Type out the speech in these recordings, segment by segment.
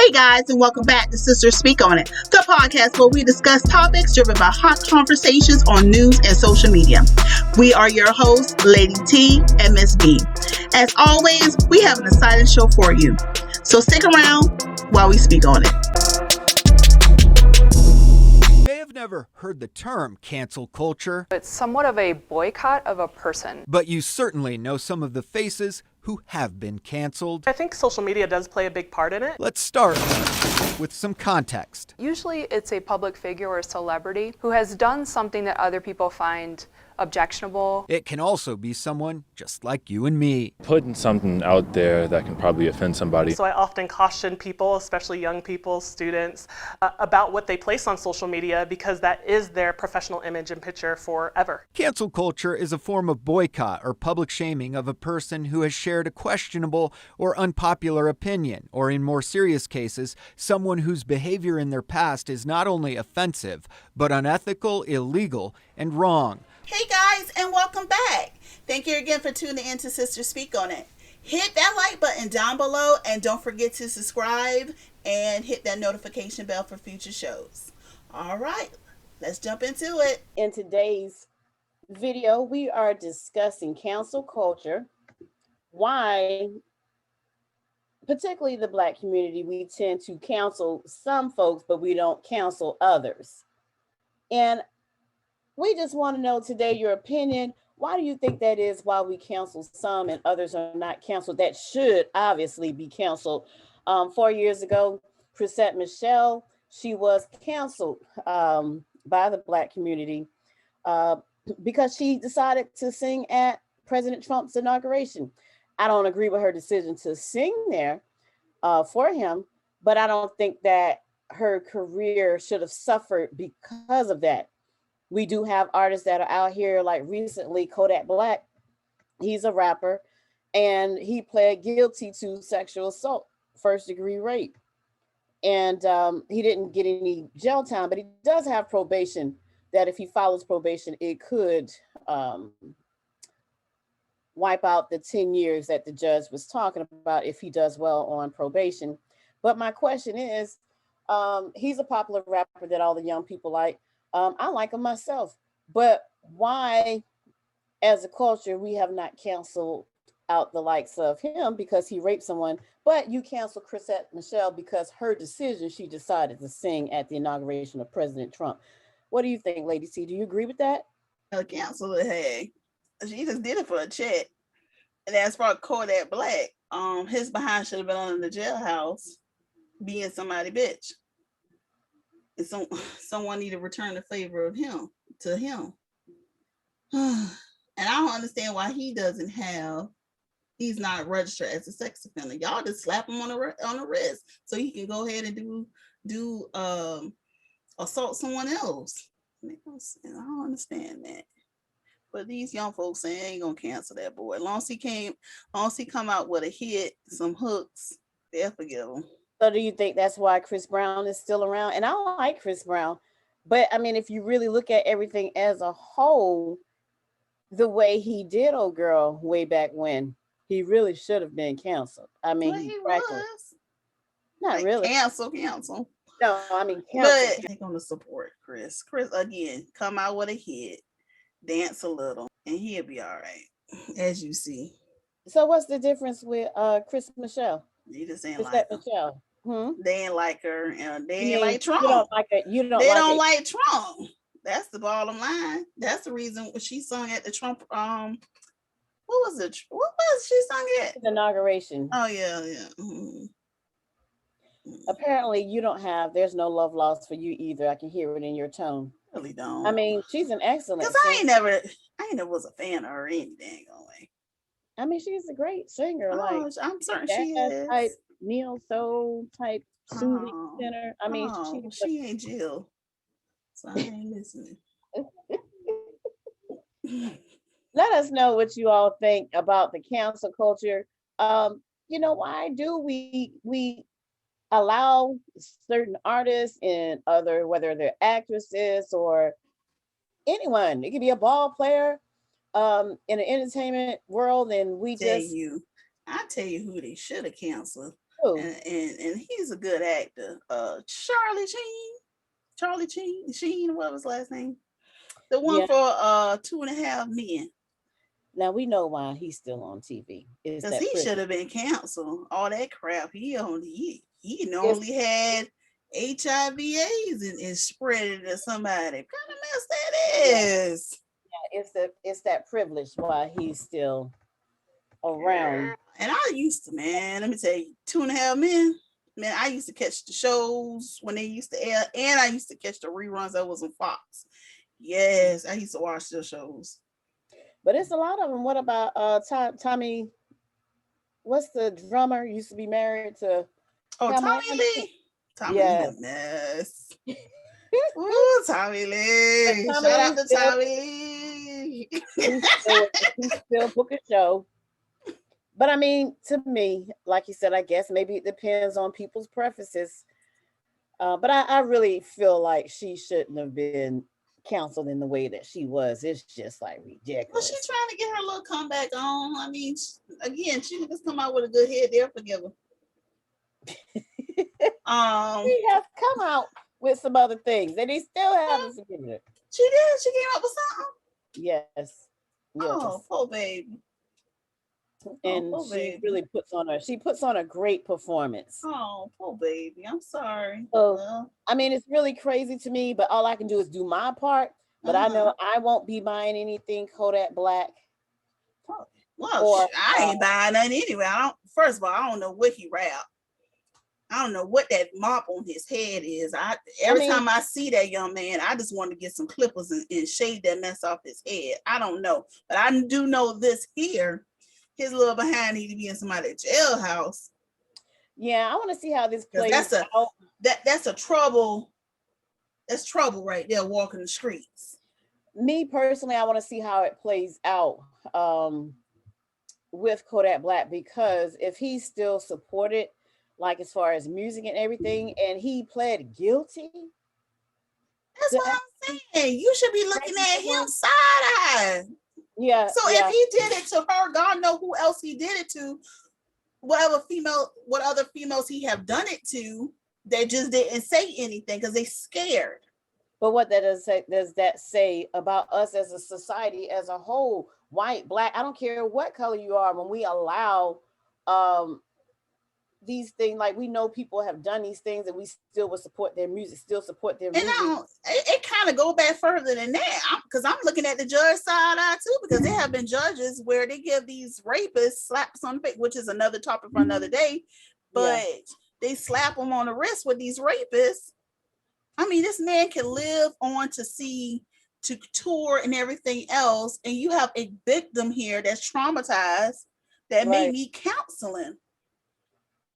Hey guys, and welcome back to Sisters Speak On It, the podcast where we discuss topics driven by hot conversations on news and social media. We are your hosts, Lady T and Miss B. As always, we have an exciting show for you. So stick around while we speak on it. You may have never heard the term cancel culture. It's somewhat of a boycott of a person. But you certainly know some of the faces who have been canceled. I think social media does play a big part in it. Let's start with some context. Usually it's a public figure or a celebrity who has done something that other people find objectionable. It can also be someone just like you and me. Putting something out there that can probably offend somebody. So I often caution people, especially young people, students, about what they place on social media because that is their professional image and picture forever. Cancel culture is a form of boycott or public shaming of a person who has shared a questionable or unpopular opinion, or in more serious cases, someone whose behavior in their past is not only offensive, but unethical, illegal, and wrong. Hey guys, and welcome back. Thank you again for tuning in to Sisters Speak On It. Hit that like button down below and don't forget to subscribe and hit that notification bell for future shows. All right, let's jump into it. In today's video, we are discussing cancel culture, why, particularly the Black community, we tend to cancel some folks, but we don't cancel others. And we just want to know today your opinion. Why do you think that is? Why we cancel some and others are not canceled? That should obviously be canceled. 4 years ago, CHRISETTE Michele, she was canceled by the Black community because she decided to sing at President Trump's inauguration. I don't agree with her decision to sing there for him, but I don't think that her career should have suffered because of that. We do have artists that are out here, like recently Kodak Black. He's a rapper and he pled guilty to sexual assault, first-degree rape. And he didn't get any jail time, but he does have probation that if he follows probation, it could wipe out the 10 years that the judge was talking about if he does well on probation. But my question is, he's a popular rapper that all the young people like. I like him myself, but why, as a culture, we have not canceled out the likes of him because he raped someone, but you cancel CHRISETTE Michele because her decision, she decided to sing at the inauguration of President Trump. What do you think, Lady C? Do you agree with that? Cancel it, hey. She just did it for a check. And as for Kodak Black, his behind should have been on in the jailhouse being somebody bitch. And someone need to return the favor of him to him. And I don't understand why he's not registered as a sex offender. Y'all just slap him on the wrist so he can go ahead and do assault someone else. I don't understand that. But these young folks saying ain't gonna cancel that boy. As long as he come out with a hit, some hooks, they'll forgive him. So do you think that's why Chris Brown is still around? And I like Chris Brown, but I mean, if you really look at everything as a whole, the way he did old girl way back when, he really should have been canceled. I mean, well, he was. Not like really. Cancel. No, I mean, cancel. But they're gonna support Chris. Chris, again, come out with a hit, dance a little, and he'll be all right, as you see. So what's the difference with Chris Michele? You just ain't like her. Michele. They ain't like her, and they ain't like Trump. You don't like it. They don't like Trump. That's the bottom line. That's the reason she sung at the Trump. What was it? What was she sung at? The inauguration. Oh yeah. Mm-hmm. Apparently, there's no love lost for you either. I can hear it in your tone. Really don't. I mean, she's an excellent. Because I ain't never was a fan of her any dang way. I mean, she's a great singer. I'm certain she is. Type neo soul type soothing tenor. I mean, she ain't Jill, so I ain't listening. Let us know what you all think about the cancel culture. Why do we allow certain artists and whether they're actresses or anyone, it could be a ball player, in the entertainment world, and I tell you who they should have canceled. Who? and he's a good actor. Charlie Sheen, what was his last name? The one Yeah. for 2.5 Men. Now we know why he's still on TV. It's Because that he privilege. should have been canceled. All that crap. He only had HIV/AIDS and spread it to somebody. What kind of mess that is? It's that privilege why he's still around. And I used to, man, let me tell you, 2.5 Men. Man, I used to catch the shows when they used to air, and I used to catch the reruns that was on Fox. Yes, I used to watch those shows. But it's a lot of them. What about Tommy? What's the drummer? Used to be married to Tommy Lee. Tommy Lee a mess. Ooh, Tommy Lee. Shout out to Tommy Lee. He still book a show. But I mean, to me, like you said, I guess maybe it depends on people's preferences. But I really feel like she shouldn't have been counseled in the way that she was. It's just like ridiculous. Well, she's trying to get her little comeback on. I mean, again, she just come out with a good head. They'll forgive her. She has come out with some other things, and they still haven't forgiven her. She did. She came up with something. Yes. Oh, poor baby. And she really puts on a great performance. Oh, poor baby. I'm sorry. So, I mean, it's really crazy to me, but all I can do is do my part. But I know I won't be buying anything Kodak Black. Well, I ain't buying nothing anyway. First of all, I don't know what he rapped. I don't know what that mop on his head is. Every time I see that young man, I just want to get some clippers and shave that mess off his head. I don't know. But I do know this here. His little behind need to be in somebody's jailhouse. Yeah, I want to see how this plays out. That's a trouble. That's trouble right there walking the streets. Me personally, I want to see how it plays out with Kodak Black, because if he's still supported, like as far as music and everything, and he pled guilty. That's what I'm saying. You should be looking at him side-eye. Yeah. So if he did it to her, God know who else he did it to. What other females he have done it to, they just didn't say anything because they scared. But what does that say about us as a society as a whole? White, black, I don't care what color you are, when we allow these things, like we know people have done these things and we still will support their music, And it kind of go back further than that, because I'm looking at the judge side too, because there have been judges where they give these rapists slaps on the face, which is another topic for another day, but they slap them on the wrist with these rapists. I mean, this man can live on to tour and everything else, and you have a victim here that's traumatized that may need counseling.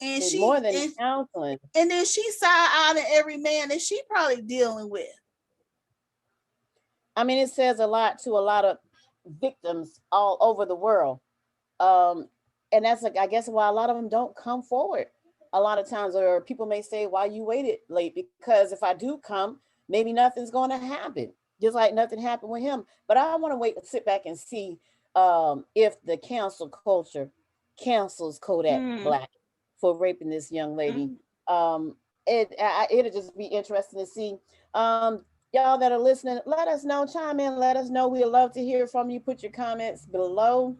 And it's more than counseling. And then she side out every man that she probably dealing with. I mean, it says a lot to a lot of victims all over the world. And that's I guess why a lot of them don't come forward. A lot of times, or people may say, why you waited late? Because if I do come, maybe nothing's going to happen. Just like nothing happened with him. But I want to sit back and see if the cancel culture cancels Kodak Black for raping this young lady. It'll just be interesting to see. Y'all that are listening, let us know, chime in, let us know. We'd love to hear from you. Put your comments below.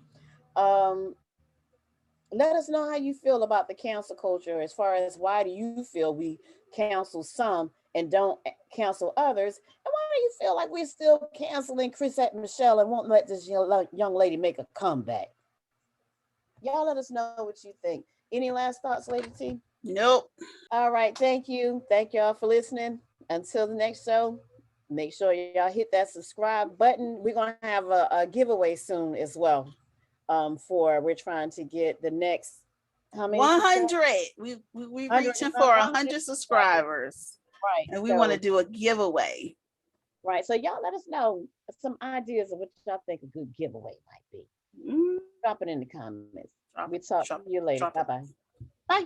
Let us know how you feel about the cancel culture, as far as why do you feel we cancel some and don't cancel others? And why do you feel like we're still canceling CHRISETTE Michelle and won't let this young lady make a comeback? Y'all let us know what you think. Any last thoughts, Lady T? Nope. All right. Thank you. Thank y'all for listening. Until the next show, make sure y'all hit that subscribe button. We're going to have a giveaway soon as well. We're trying to get the next, how many? 100. We reaching for 100 subscribers. Right. And we want to do a giveaway. Right. So y'all let us know some ideas of what y'all think a good giveaway might be. Drop it in the comments. We'll talk to you later. Bye-bye. Bye.